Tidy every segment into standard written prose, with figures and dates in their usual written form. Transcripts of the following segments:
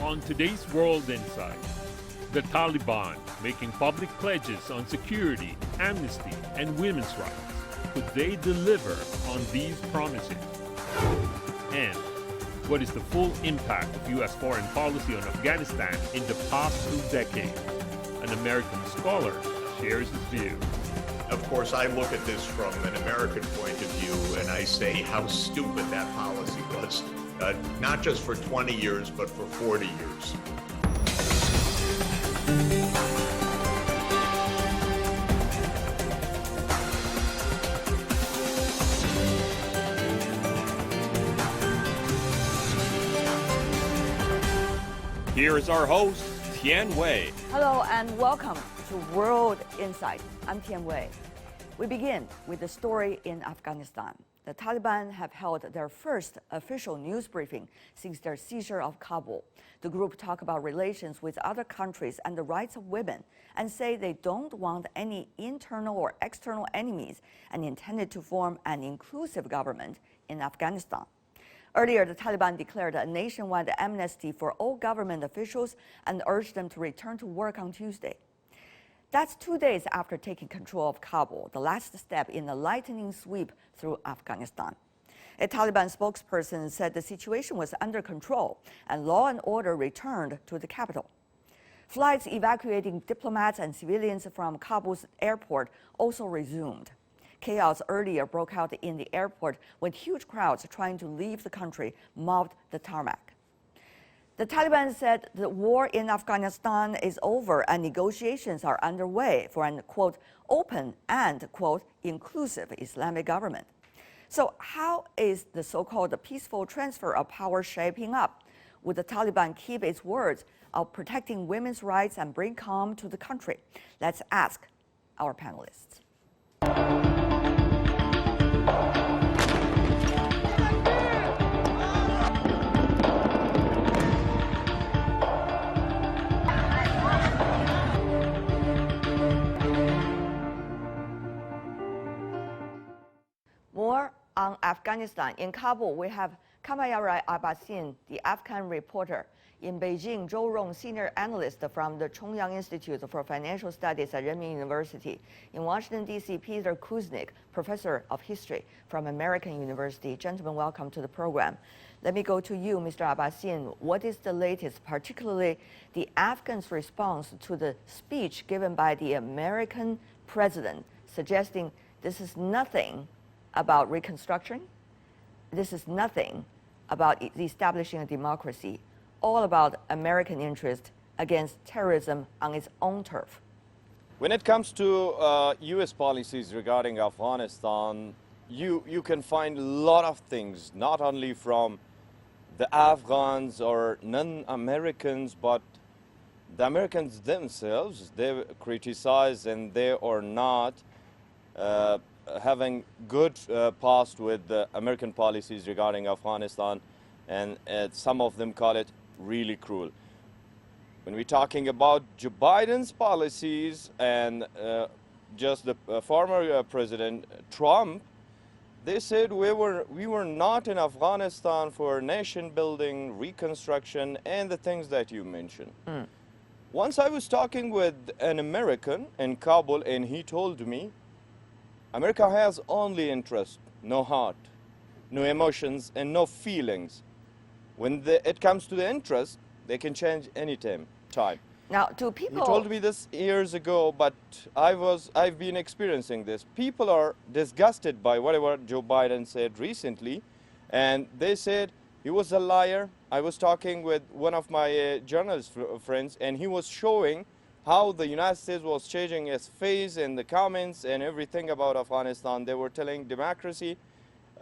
On today's World Insight, the Taliban making public pledges on security, amnesty, and women's rights. Could they deliver on these promises? And what is the full impact of U.S. foreign policy on Afghanistan in the past 2 decades? An American scholar shares his view. Of course, I look at this from an American point of view, and I say how stupid that policy was, not just for 20 years, but for 40 years. Here is our host, Tian Wei. Hello and welcome to World Insight. I'm Tian Wei. We begin with the story in Afghanistan. The Taliban have held their first official news briefing since their seizure of Kabul. The group talk about relations with other countries and the rights of women and say they don't want any internal or external enemies and intended to form an inclusive government in Afghanistan. Earlier, the Taliban declared a nationwide amnesty for all government officials and urged them to return to work on Tuesday. That's 2 days after taking control of Kabul, the last step in a lightning sweep through Afghanistan. A Taliban spokesperson said the situation was under control and law and order returned to the capital. Flights evacuating diplomats and civilians from Kabul's airport also resumed. Chaos earlier broke out in the airport when huge crowds trying to leave the country mobbed the tarmac. The Taliban said the war in Afghanistan is over and negotiations are underway for an, quote, open and, quote, inclusive Islamic government. So how is the so-called peaceful transfer of power shaping up? Would the Taliban keep its words of protecting women's rights and bring calm to the country? Let's ask our panelists. More on Afghanistan. In Kabul, we have Kamayara Abbasin, the Afghan reporter. In Beijing, Zhou Rong, senior analyst from the Chongyang Institute for Financial Studies at Renmin University. In Washington, D.C., Peter Kuznick, professor of history from American University. Gentlemen, welcome to the program. Let me go to you, Mr. Abbasin. What is the latest, particularly the Afghans' response to the speech given by the American president, suggesting this is nothing about reconstruction, this is nothing about establishing a democracy, all about American interest against terrorism on its own turf? When it comes to U.S. policies regarding Afghanistan, you can find a lot of things, not only from the Afghans or non-Americans, but the Americans themselves. They criticize and they are not having good past with the American policies regarding Afghanistan, and some of them call it really cruel. When we're talking about Joe Biden's policies and just the former President Trump, they said we were not in Afghanistan for nation building, reconstruction, and the things that you mentioned. Once I was talking with an American in Kabul, and he told me, America has only interest, no heart, no emotions, and no feelings. When it comes to the interest, they can change any time. Now, do people... He told me this years ago, but I've been experiencing this. People are disgusted by whatever Joe Biden said recently, and they said he was a liar. I was talking with one of my journalist friends, and he was showing how the United States was changing its face in the comments and everything about Afghanistan. They were telling democracy,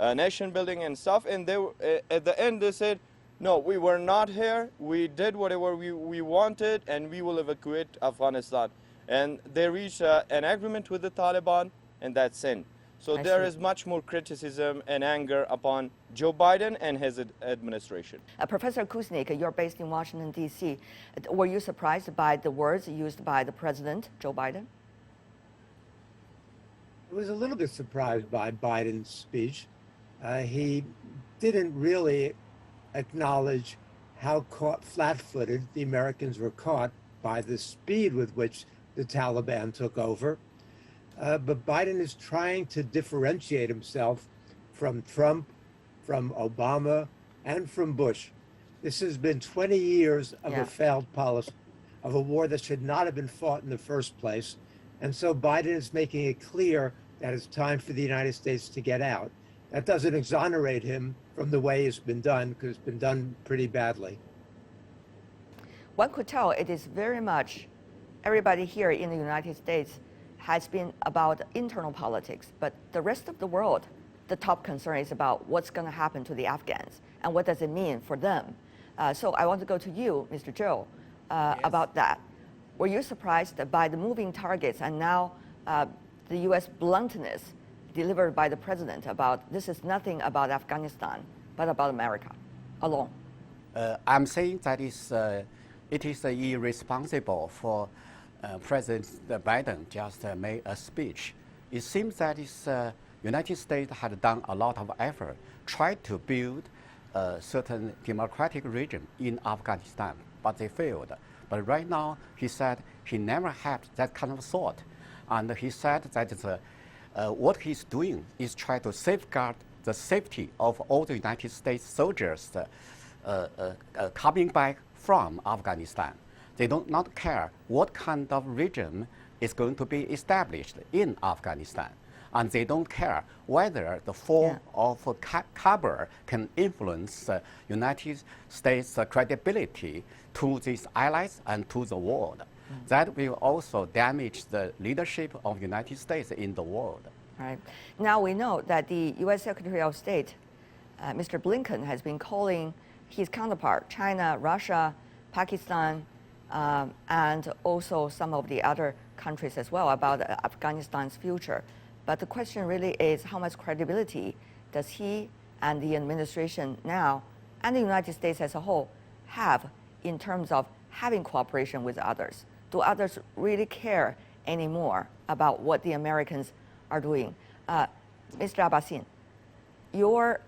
nation building and stuff, and they were, at the end they said, no, we were not here, we did whatever we wanted, and we will evacuate Afghanistan. And they reached an agreement with the Taliban, and that's it. So there is much more criticism and anger upon Joe Biden and his administration. Professor Kuznick, you're based in Washington, D.C. Were you surprised by the words used by the president, Joe Biden? I was a little bit surprised by Biden's speech. He didn't really acknowledge how flat-footed the Americans were caught by the speed with which the Taliban took over. But Biden is trying to differentiate himself from Trump, from Obama, and from Bush. This has been 20 years of a failed policy, of a war that should not have been fought in the first place. And so Biden is making it clear that it's time for the United States to get out. That doesn't exonerate him from the way it's been done, because it's been done pretty badly. One could tell it is very much, everybody here in the United States has been about internal politics, but the rest of the world, the top concern is about what's going to happen to the Afghans and what does it mean for them. So I want to go to you, Mr. Zhou, about that. Were you surprised by the moving targets and now the U.S. bluntness delivered by the president about this is nothing about Afghanistan, but about America alone? I'm saying that it is irresponsible for President Biden just made a speech. It seems that United States had done a lot of effort, tried to build a certain democratic regime in Afghanistan, but they failed. But right now, he said he never had that kind of thought. And he said that what he's doing is try to safeguard the safety of all the United States soldiers coming back from Afghanistan. They do not care what kind of regime is going to be established in Afghanistan. And they don't care whether the fall of Kabul can influence United States' credibility to these allies and to the world. That will also damage the leadership of the United States in the world. Right. Now we know that the U.S. Secretary of State, Mr. Blinken, has been calling his counterpart, China, Russia, Pakistan, and also some of the other countries as well about Afghanistan's future. But the question really is how much credibility does he and the administration now and the United States as a whole have in terms of having cooperation with others? Do others really care anymore about what the Americans are doing? Mr. Abbasin, your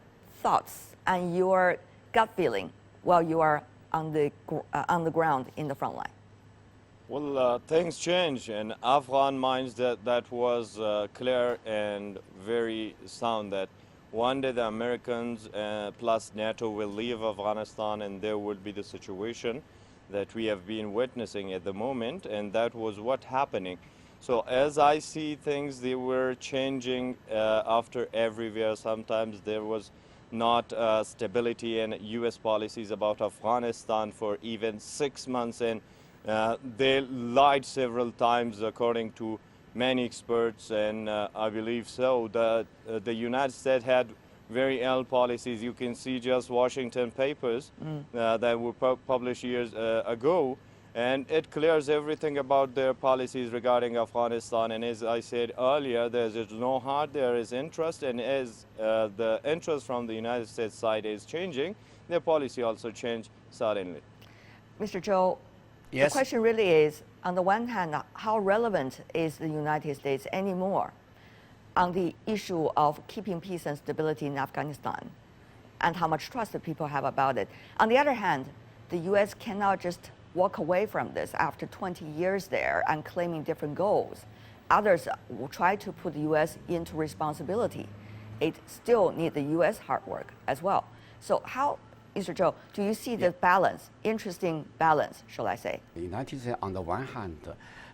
thoughts and your gut feeling while you are on the ground in the front line. Well, things change, and Afghan minds that was clear and very sound that one day the Americans plus NATO will leave Afghanistan, and there will be the situation that we have been witnessing at the moment, and that was what happening. So as I see things, they were changing after everywhere. Sometimes there was not stability in U.S. policies about Afghanistan for even 6 months, and they lied several times according to many experts, and I believe so. The United States had very ill policies. You can see just Washington papers that were published years ago, and it clears everything about their policies regarding Afghanistan. And as I said earlier, there's no heart, there is interest, and as the interest from the United States side is changing, their policy also changed suddenly. Mr. Zhou, yes. The question really is, on the one hand, how relevant is the United States anymore on the issue of keeping peace and stability in Afghanistan, and how much trust the people have about it? On the other hand, the U.S. cannot just walk away from this after 20 years there and claiming different goals. Others will try to put the U.S. into responsibility. It still needs the U.S. hard work as well. So how, Mr. Zhou, do you see the balance, interesting balance, shall I say? The United States, on the one hand,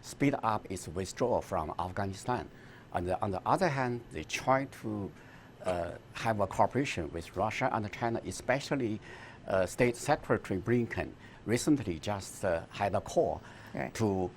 speed up its withdrawal from Afghanistan. And on the other hand, they try to have a cooperation with Russia and China, especially State Secretary Blinken recently just had a call to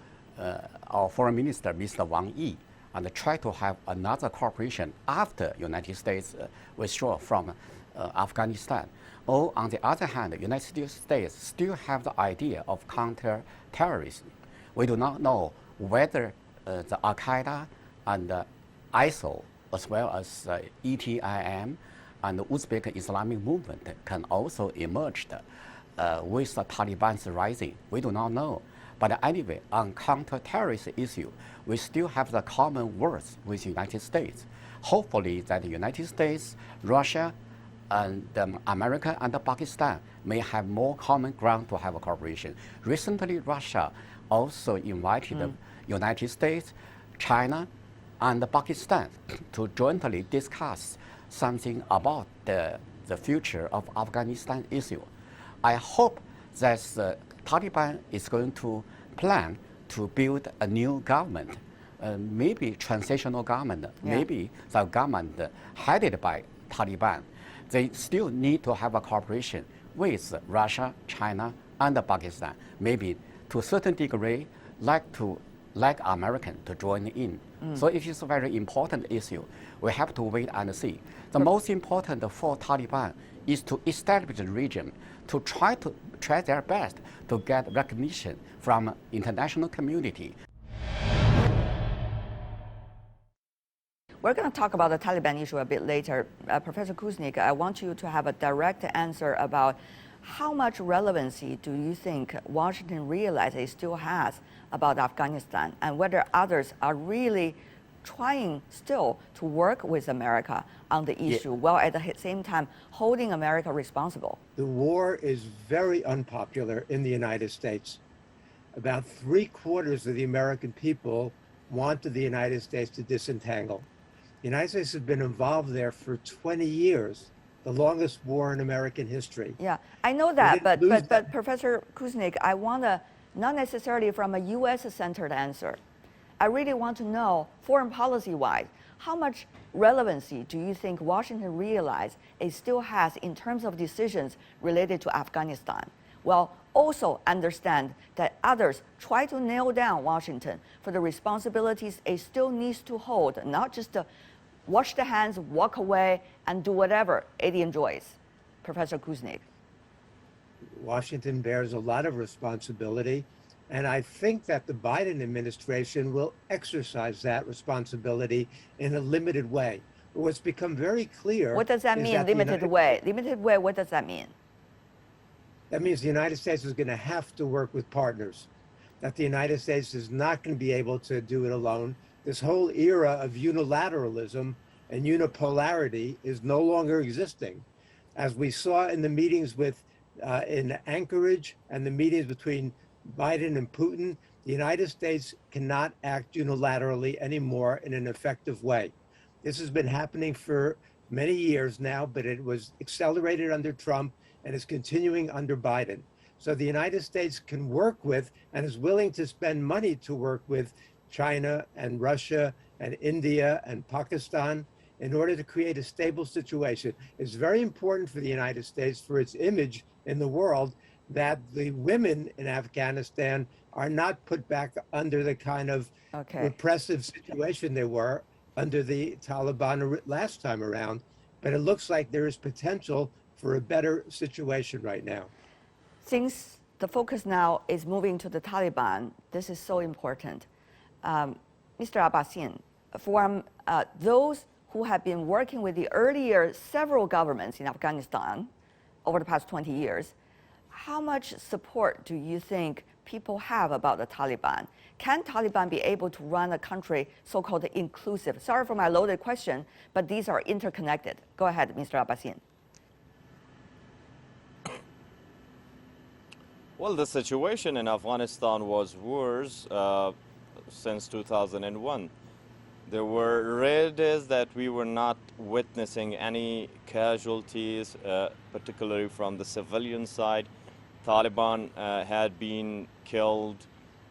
our Foreign Minister, Mr. Wang Yi, and try to have another cooperation after United States withdraw from Afghanistan. Or on the other hand, the United States still have the idea of counter-terrorism. We do not know whether the Al-Qaeda and ISIL, as well as ETIM and the Uzbek Islamic movement can also emerge with the Taliban's rising. We do not know. But anyway, on counter-terrorist issue, we still have the common words with the United States. Hopefully that the United States, Russia, and America and Pakistan may have more common ground to have a cooperation. Recently, Russia also invited the United States, China, and Pakistan to jointly discuss something about the future of Afghanistan issue. I hope that the Taliban is going to plan to build a new government, maybe transitional government, maybe the government headed by Taliban. They still need to have a cooperation with Russia, China, and Pakistan. Maybe to a certain degree, like American to join in. So it is a very important issue. We have to wait and see. The most important for Taliban is to establish the region, to try their best to get recognition from international community. We're going to talk about the Taliban issue a bit later. Professor Kuznick, I want you to have a direct answer about how much relevancy do you think Washington realizes it still has about Afghanistan, and whether others are really trying still to work with America on the issue, while at the same time holding America responsible? The war is very unpopular in the United States. About 3/4 of the American people wanted the United States to disentangle. The United States has been involved there for 20 years, the longest war in American history. Yeah, I know that, but Professor Kuznick, I want to, not necessarily from a U.S.-centered answer. I really want to know, foreign policy-wise, how much relevancy do you think Washington realized it still has in terms of decisions related to Afghanistan? Well, also understand that others try to nail down Washington for the responsibilities it still needs to hold, not just to wash the hands, walk away, and do whatever it enjoys. Professor Kuznick. Washington bears a lot of responsibility, and I think that the Biden administration will exercise that responsibility in a limited way. But what's become very clear— What does that mean, limited way? Limited way, what does that mean? That means the United States is going to have to work with partners, that the United States is not going to be able to do it alone. This whole era of unilateralism and unipolarity is no longer existing. As we saw in the meetings in Anchorage and the meetings between Biden and Putin, the United States cannot act unilaterally anymore in an effective way. This has been happening for many years now, but it was accelerated under Trump and is continuing under Biden. So the United States can work with and is willing to spend money to work with China and Russia and India and Pakistan in order to create a stable situation. It's very important for the United States, for its image in the world, that the women in Afghanistan are not put back under the kind of repressive situation they were under the Taliban last time around. But it looks like there is potential for a better situation right now. Since the focus now is moving to the Taliban, this is so important. Mr. Abbasian, from those who have been working with the earlier several governments in Afghanistan over the past 20 years, how much support do you think people have about the Taliban? Can Taliban be able to run a country so-called inclusive? Sorry for my loaded question, but these are interconnected. Go ahead, Mr. Abbasian. Well, the situation in Afghanistan was worse since 2001. There were rare days that we were not witnessing any casualties, particularly from the civilian side. Taliban had been killed,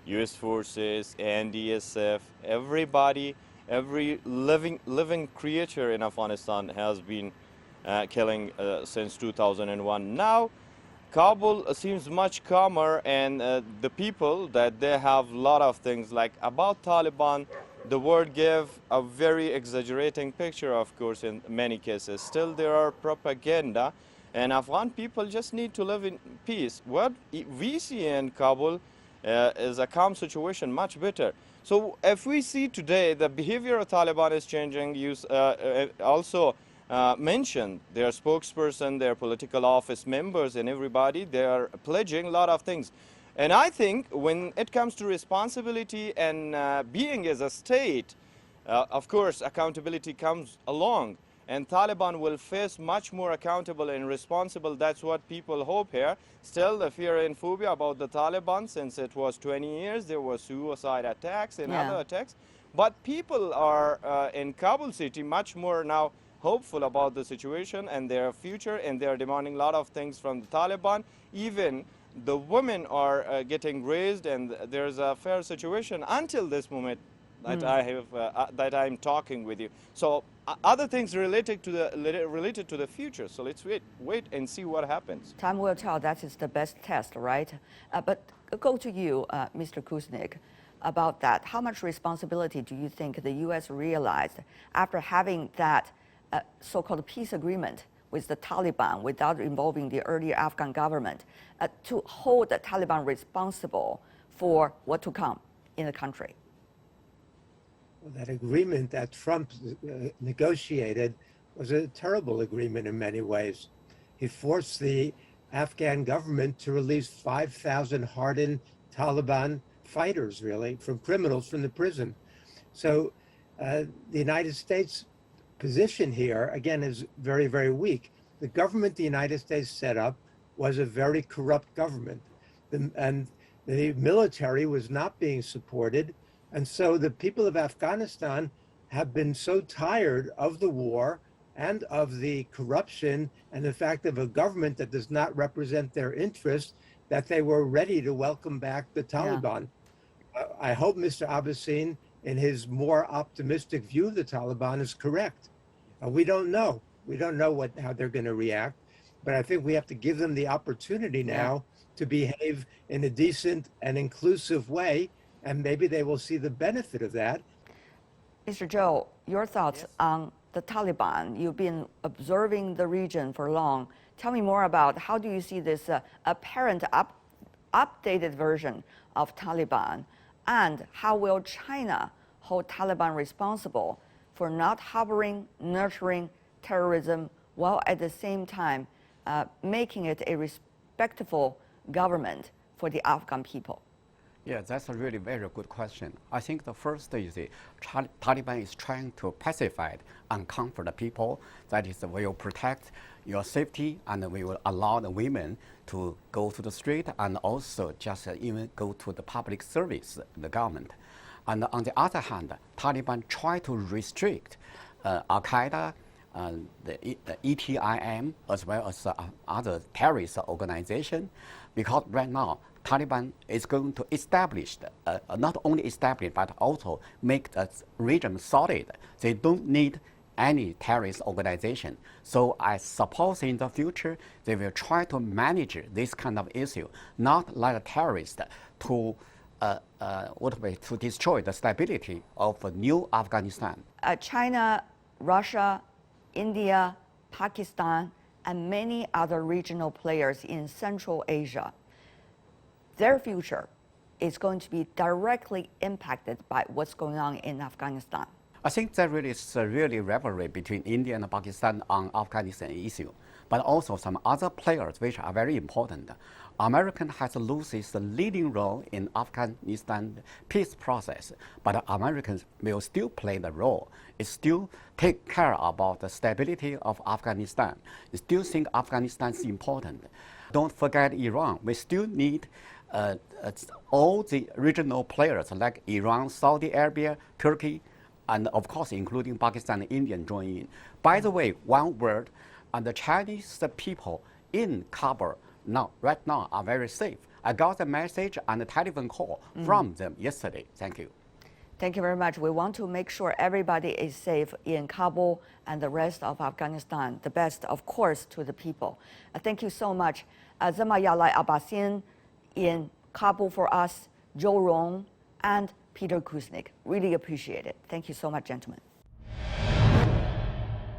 US forces, NDSF, everybody, every living creature in Afghanistan has been killing since 2001. Now, Kabul seems much calmer, and the people that they have a lot of things like about Taliban, the world gave a very exaggerating picture, of course, in many cases. Still, there are propaganda, and Afghan people just need to live in peace. What we see in Kabul is a calm situation, much better. So if we see today the behavior of Taliban is changing, you also mentioned their spokesperson, their political office members, and everybody, they are pledging a lot of things. And I think when it comes to responsibility and being as a state, of course, accountability comes along. and Taliban will face much more accountable and responsible. That's what people hope here. Still, the fear and phobia about the Taliban, since it was 20 years, there were suicide attacks and other attacks. But people are in Kabul city much more now hopeful about the situation and their future, and they're demanding a lot of things from the Taliban. Even the women are getting raised, and there's a fair situation until this moment that that I'm talking with you. So other things related to the future. So let's wait and see what happens. Time will tell. That is the best test, right? But go to you, Mr. Kuznick, about that. How much responsibility do you think the U.S. realized after having that so-called peace agreement with the Taliban without involving the earlier Afghan government to hold the Taliban responsible for what to come in the country? Well, that agreement that Trump negotiated was a terrible agreement in many ways. He forced the Afghan government to release 5,000 hardened Taliban fighters, really, from criminals from the prison. So the United States position here, again, is very, very weak. The government the United States set up was a very corrupt government, and the military was not being supported. And so the people of Afghanistan have been so tired of the war and of the corruption and the fact of a government that does not represent their interests that they were ready to welcome back the Taliban. I hope Mr. Abbasin, in his more optimistic view of the Taliban, is correct. We don't know. We don't know how they're going to react. But I think we have to give them the opportunity now to behave in a decent and inclusive way, and maybe they will see the benefit of that. Mr. Zhou, your thoughts on the Taliban? You've been observing the region for long. Tell me more about how do you see this apparent updated version of Taliban, and how will China hold Taliban responsible for not harboring, nurturing terrorism, while at the same time making it a respectful government for the Afghan people? Yeah, that's a really very good question. I think the first is the Taliban is trying to pacify and comfort the people. That is, we will protect your safety, and we will allow the women to go to the street and also just even go to the public service, the government. And on the other hand, Taliban try to restrict Al-Qaeda, the ETIM, as well as other terrorist organizations, because right now Taliban is going to establish, not only establish, but also make the region solid. They don't need any terrorist organization. So I suppose in the future, they will try to manage this kind of issue, not like a terrorist to to destroy the stability of new Afghanistan. China, Russia, India, Pakistan, and many other regional players in Central Asia, their future is going to be directly impacted by what's going on in Afghanistan. I think there really is a rivalry between India and Pakistan on Afghanistan issue, but also some other players which are very important. America has lost its leading role in Afghanistan peace process, but Americans will still play the role. It still take care about the stability of Afghanistan. It still think Afghanistan is important. Don't forget Iran. We still need all the regional players like Iran, Saudi Arabia, Turkey, and of course including Pakistan and India join in. By the way, one word, and the Chinese people in Kabul right now are very safe. I got a message and a telephone call from them yesterday. Thank you. Thank you very much. We want to make sure everybody is safe in Kabul and the rest of Afghanistan. The best, of course, to the people. Thank you so much. Zemayalai Abbasin in Kabul for us, Zhou Rong, and Peter Kuznick. Really appreciate it. Thank you so much, gentlemen.